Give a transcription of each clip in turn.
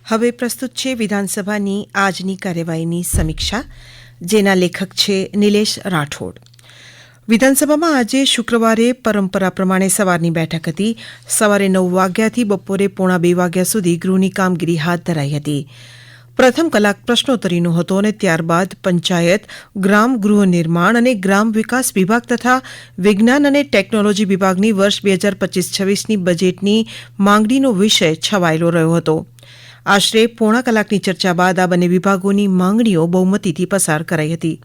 હવે પ્રસ્તુત છે વિધાનસભાની આજની કાર્યવાહીની સમીક્ષા, જેના લેખક છે નિલેશ રાઠોડ. વિધાનસભામાં આજે શુક્રવારે પરંપરા પ્રમાણે સવારની બેઠક હતી. સવારે 9 વાગ્યાથી બપોરે 1:45 વાગ્યા સુધી ગૃહની કામગીરી હાથ ધરાઈ હતી. પ્રથમ કલાક પ્રશ્નોત્તરીનો હતો અને ત્યારબાદ પંચાયત, ગ્રામ ગૃહ નિર્માણ અને ગ્રામ વિકાસ વિભાગ તથા વિજ્ઞાન અને ટેકનોલોજી વિભાગની વર્ષ 2025-26ની બજેટની માંગણીનો વિષય છવાયેલો રહ્યો હતો. આશરે પોણા કલાકની ચર્ચા બાદ આ બંને વિભાગોની માંગણીઓ બહુમતીથી પસાર કરાઈ હતી.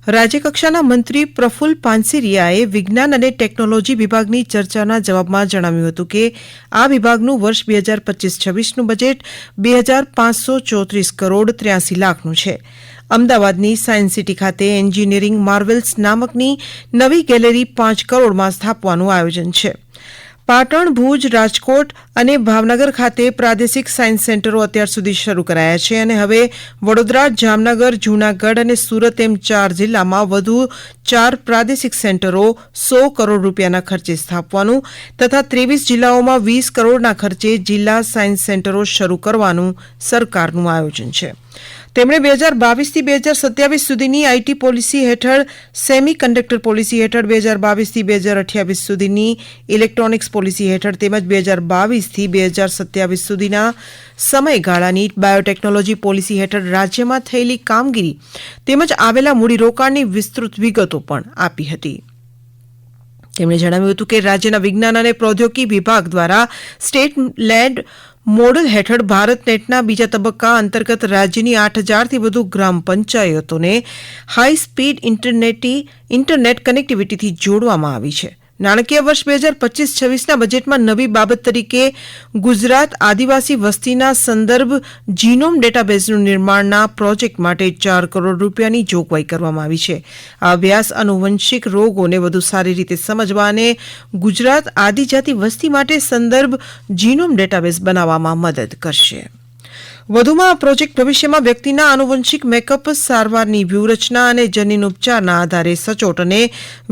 રાજ્યકક્ષાના મંત્રી પ્રફુલ્લ પાનસેરિયાએ વિજ્ઞાન અને ટેકનોલોજી વિભાગની ચર્ચાના જવાબમાં જણાવ્યું હતું કે આ વિભાગનું વર્ષ 2025-26નું બજેટ 2,534 કરોડ 83 લાખનું છે. અમદાવાદની સાયન્સ સિટી ખાતે એન્જિનિયરિંગ માર્વેલ્સ નામકની નવી ગેલેરી 5 કરોડમાં સ્થાપવાનું આયોજન છે. પાટણ, ભુજ, રાજકોટ અને ભાવનગર ખાતે પ્રાદેશિક સાયન્સ સેન્ટરો અત્યાર સુધી શરૂ કરાયા છે અને હવે વડોદરા, જામનગર, જૂનાગઢ અને સુરત એમ 4 જિલ્લામાં વધુ 4 પ્રાદેશિક સેન્ટરો 100 કરોડ રૂપિયાના ખર્ચે સ્થાપવાનું તથા 23 જિલ્લાઓમાં 20 કરોડના ખર્ચે જિલ્લા સાયન્સ સેન્ટરો શરૂ કરવાનું સરકારનું આયોજન છે. તેમણે 2022થી 2027 સુધીની આઈટી પોલિસી હેઠળ, સેમી કન્ડક્ટર પોલિસી હેઠળ 2022થી 2028 સુધીની ઇલેક્ટ્રોનિક્સ પોલિસી હેઠળ તેમજ 2022થી 2027 સુધીના સમયગાળાની બાયોટેકનોલોજી પોલિસી હેઠળ રાજ્યમાં થયેલી કામગીરી તેમજ આવેલા મૂડીરોકાણની વિસ્તૃત વિગતો પણ આપી હતી. તેમણે જણાવ્યું હતું કે રાજ્યના વિજ્ઞાન અને પ્રૌદ્યોગિકી વિભાગ દ્વારા સ્ટેટ લેડ મોડલ હેઠળ ભારત નેટના બીજા તબક્કા અંતર્ગત રાજ્યની 8,000થી વધુ ગ્રામ પંચાયતોને હાઈ સ્પીડ ઇન્ટરનેટ કનેક્ટિવિટીથી જોડવામાં આવી છે. નાણાકીય વર્ષ 2025-26ના બજેટમાં નવી બાબત તરીકે ગુજરાત આદિવાસી વસ્તીના સંદર્ભ જીનોમ ડેટાબેઝનું નિર્માણના પ્રોજેક્ટ માટે 4 કરોડ રૂપિયાની જોગવાઈ કરવામાં આવી છે. આ અભ્યાસ આનુવંશિક રોગોને વધુ સારી રીતે સમજવા અને ગુજરાત આદિજાતિ વસ્તી માટે સંદર્ભ જીનોમ ડેટાબેઝ બનાવવામાં મદદ કરશે. વધુમાં આ પ્રોજેક્ટ ભવિષ્યમાં વ્યક્તિના આનુવંશિક મેકઅપ, સારવારની વ્યૂહરચના અને જનીન ઉપચારના આધારે સચોટ અને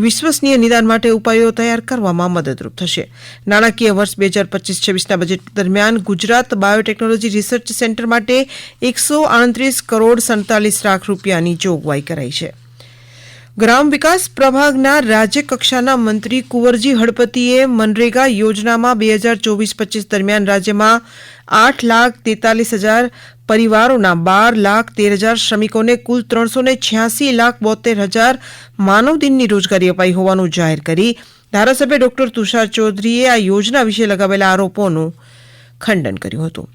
વિશ્વસનીય નિદાન માટે ઉપાયો તૈયાર કરવામાં મદદરૂપ થશે. નાણાકીય વર્ષ 2025-26ના બજેટ દરમિયાન ગુજરાત બાયોટેકનોલોજી રિસર્ચ સેન્ટર માટે 138 કરોડ 47 લાખ રૂપિયાની જોગવાઈ કરાઈ છે. ગ્રામ વિકાસ પ્રભાગના રાજ્યકક્ષાના મંત્રી કુંવરજી હળપતિએ મનરેગા યોજનામાં 2024-25 દરમિયાન રાજ્યમાં 8,43,000 પરિવારોના 12,13,000 શ્રમિકોને કુલ 386,72,000 માનવ દિનની રોજગારી અપાઈ હોવાનું જાહેર કરી ધારાસભ્ય ડોક્ટર તુષાર ચૌધરીએ આ યોજના વિશે લગાવેલા આરોપોનું ખંડન કર્યું હતું.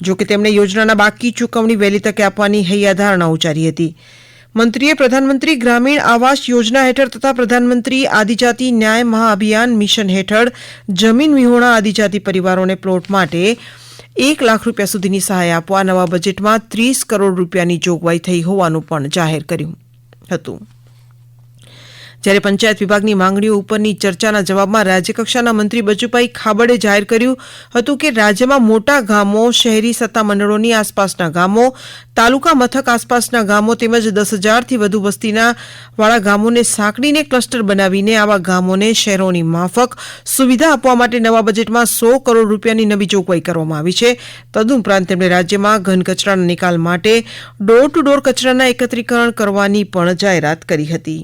જોકે તેમણે યોજનાના બાકી ચૂકવણી વહેલી તકે આપવાની હૈયાધારણા ઉચ્ચારી હતી. મંત્રીએ પ્રધાનમંત્રી ગ્રામીણ આવાસ યોજના હેઠળ તથા પ્રધાનમંત્રી આદિજાતિ ન્યાય મહાઅભિયાન મિશન હેઠળ જમીન વિહોણા આદિજાતિ પરિવારોને પ્લોટ માટે 1 લાખ રૂપિયા સુધીની સહાય આપવા નવા બજેટમાં 30 કરોડ રૂપિયાની જોગવાઈ થઈ હોવાનું પણ જાહેર કર્યું હતું. જ્યારે પંચાયત વિભાગની માંગણીઓ ઉપરની ચર્ચાના જવાબમાં રાજ્યકક્ષાના મંત્રી બચુભાઈ ખાબડે જાહેર કર્યું હતું કે રાજ્યમાં મોટા ગામો, શહેરી સત્તામંડળોની આસપાસના ગામો, તાલુકા મથક આસપાસના ગામો તેમજ 10,000થી વધુ વસ્તીના વાળા ગામોને સાંકળીને ક્લસ્ટર બનાવીને આવા ગામોને શહેરોની માફક સુવિધા આપવા માટે નવા બજેટમાં 100 કરોડ રૂપિયાની નવી જોગવાઈ કરવામાં આવી છે. તદુપરાંત તેમણે રાજ્યમાં ઘન કચરાના નિકાલ માટે ડોર ટુ ડોર કચરાના એકત્રીકરણ કરવાની પણ જાહેરાત કરી હતી.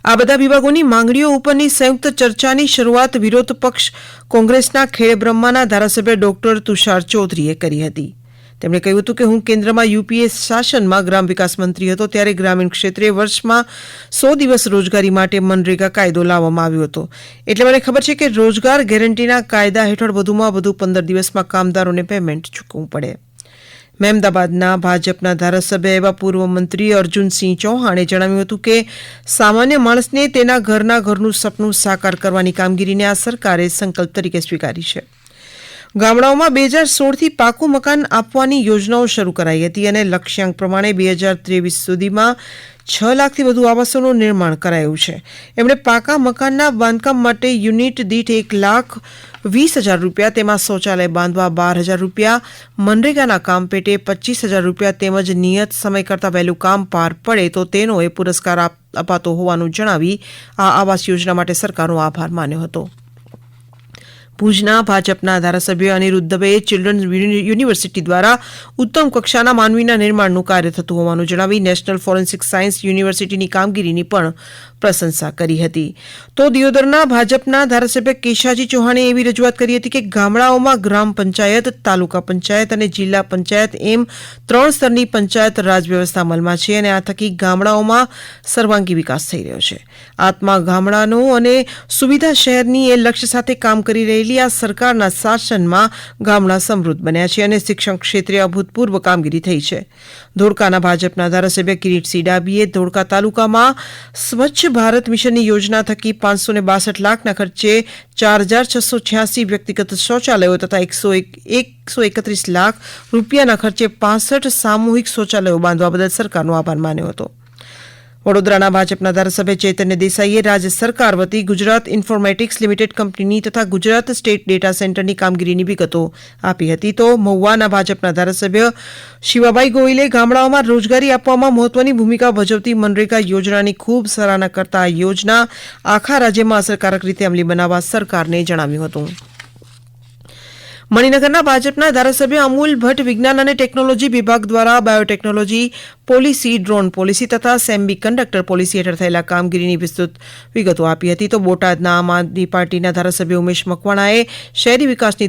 આ બધા વિભાગોની માંગણીઓ ઉપરની સંયુક્ત ચર્ચાની શરૂઆત વિરોધ પક્ષ કોંગ્રેસના ખેડબ્રહ્માના ધારાસભ્ય ડોક્ટર તુષાર ચૌધરીએ કરી હતી. તેમણે કહ્યું હતું કે હું કેન્દ્રમાં યુપીએ શાસનમાં ગ્રામ વિકાસ મંત્રી હતો ત્યારે ગ્રામીણ ક્ષેત્રે વર્ષમાં 100 દિવસ રોજગારી માટે મનરેગા કાયદો લાવવામાં આવ્યો હતો. એટલે મને ખબર છે કે રોજગાર ગેરંટીના કાયદા હેઠળ વધુમાં વધુ 15 દિવસમાં કામદારોને પેમેન્ટ ચૂકવવું પડે. મહેમદાબાદના ભાજપના ધારાસભ્ય એવા પૂર્વ મંત્રી અર્જુનસિંહ ચૌહાણે જણાવ્યું હતું કે સામાન્ય માણસને તેના ઘરનું સપનું સાકાર કરવાની કામગીરીને આ સરકારે સંકલ્પ તરીકે સ્વીકારી છે. ગામડાઓમાં 2016થી પાકું મકાન આપવાની યોજનાઓ શરૂ કરાઈ હતી અને લક્ષ્યાંક પ્રમાણે 2023 સુધીમાં 6 લાખથી વધુ આવાસોનું નિર્માણ કરાયું છે. એમણે પાકા મકાનના બાંધકામ માટે યુનિટ દીઠ 1,20,000 રૂપિયા, તેમાં શૌચાલય બાંધવા 12,000 રૂપિયા, મનરેગાના કામ પેટે 25,000 રૂપિયા તેમજ નિયત સમય કરતાં વહેલું કામ પાર પડે તો તેનો પુરસ્કાર અપાતો હોવાનું જણાવી આ આવાસ યોજના માટે સરકારનો આભાર માન્યો હતો. ભુજના ભાજપના ધારાસભ્ય અનિરુદ્ધ દવેએ ચિલ્ડ્રન યુનિવર્સિટી દ્વારા ઉત્તમ કક્ષાના માનવીના નિર્માણનું કાર્ય થતું હોવાનું જણાવી નેશનલ ફોરેન્સિક સાયન્સ યુનિવર્સિટીની કામગીરીની પણ પ્રશંસા કરી હતી. તો દિયોદરના ભાજપના ધારાસભ્ય કેશાજી ચૌહાણે એવી રજૂઆત કરી હતી કે ગામડાઓમાં ગ્રામ પંચાયત, તાલુકા પંચાયત અને જિલ્લા પંચાયત એમ 3 સ્તરની પંચાયત રાજ વ્યવસ્થા અમલમાં છે અને આ થકી ગામડાઓમાં સર્વાંગી વિકાસ થઈ રહ્યો છે. આત્મા ગામડાનો અને સુવિધા શહેરની એ લક્ષ્ય સાથે કામ કરી રહેલી આ સરકારના શાસનમાં ગામડા સમૃદ્ધ બન્યા છે અને શિક્ષણ ક્ષેત્રે અભૂતપૂર્વ કામગીરી થઈ છે. ધોળકાના ભાજપના ધારાસભ્ય કિરીટસિંહ ડાભીએ ધોળકા તાલુકામાં સ્વચ્છ ભારત મિશનની યોજના થકી 562 લાખના ખર્ચે 4686 વ્યક્તિગત શૌચાલયો તથા 131 લાખ રૂપિયાના ખર્ચે 65 સામૂહિક શૌચાલયો બાંધવા બદલ સરકારનો આભાર માન્યો હતો. વડોદરાના ભાજપના ધારાસભ્ય ચૈતન્ય દેસાઈએ રાજ્ય સરકાર વતી ગુજરાત ઇન્ફોર્મેટિક્સ લિમિટેડ કંપનીની તથા ગુજરાત સ્ટેટ ડેટા સેન્ટરની કામગીરીની વિગતો આપી હતી. તો મહુવાના ભાજપના ધારાસભ્ય શિવાબાઈ ગોહિલે ગામડાઓમાં રોજગારી આપવામાં મહત્વની ભૂમિકા ભજવતી મનરેગા યોજનાની ખૂબ સરાહના કરતા આ યોજના આખા રાજ્યમાં અસરકારક રીતે અમલી બનાવવા સરકારને જણાવ્યું હતું. મણિનગરના ભાજપના ધારાસભ્ય અમૂલ ભટ્ટ વિજ્ઞાન અને ટેકનોલોજી વિભાગ દ્વારા બાયોટેકનોલોજી પોલિસી, ડ્રોન પોલિસી તથા સેમી કંડક્ટર પોલિસી હેઠળ થયેલા કામગીરીની વિસ્તૃત વિગતો આપી હતી. તો બોટાદના આમ આદમી પાર્ટીના ધારાસભ્ય ઉમેશ મકવાણાએ શહેરી વિકાસની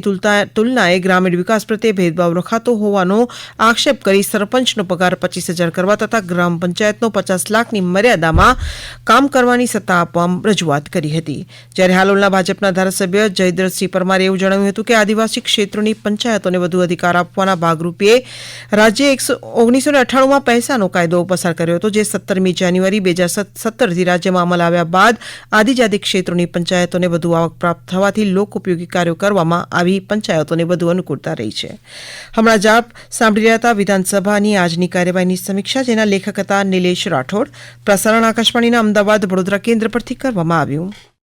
તુલનાએ ગ્રામીણ વિકાસ પ્રત્યે ભેદભાવ રખાતો હોવાનો આક્ષેપ કરી સરપંચનો પગાર 25,000 કરવા તથા ગ્રામ પંચાયતનો 50 લાખની મર્યાદામાં કામ કરવાની સત્તા આપવા રજૂઆત કરી હતી. જ્યારે હાલોલના ભાજપના ધારાસભ્ય જયદ્રથસિંહ પરમારે એવું જણાવ્યું હતું કે આદિવાસી ક્ષેત્રોની પંચાયતોને વધુ અધિકાર આપવાના ભાગરૂપે રાજ્યે 1998માં પૈસાનો કાયદો પસાર કર્યો હતો, જે 17મી જાન્યુઆરી 2017થી રાજ્યમાં અમલ આવ્યા બાદ આદિજાતિ ક્ષેત્રોની પંચાયતોને વધુ આવક પ્રાપ્ત થવાથી લોકોપયોગી કાર્યો કરવામાં આવી પંચાયતોને વધુ અનુકૂળતા રહી છે. હમણાં જ આપ સાંભળી રહ્યા હતા વિધાનસભાની આજની કાર્યવાહીની સમીક્ષા, જેના લેખક હતા નિલેશ રાઠોડ. પ્રસારણ આકાશવાણીના અમદાવાદ વડોદરા કેન્દ્ર પરથી કરવામાં આવ્યું.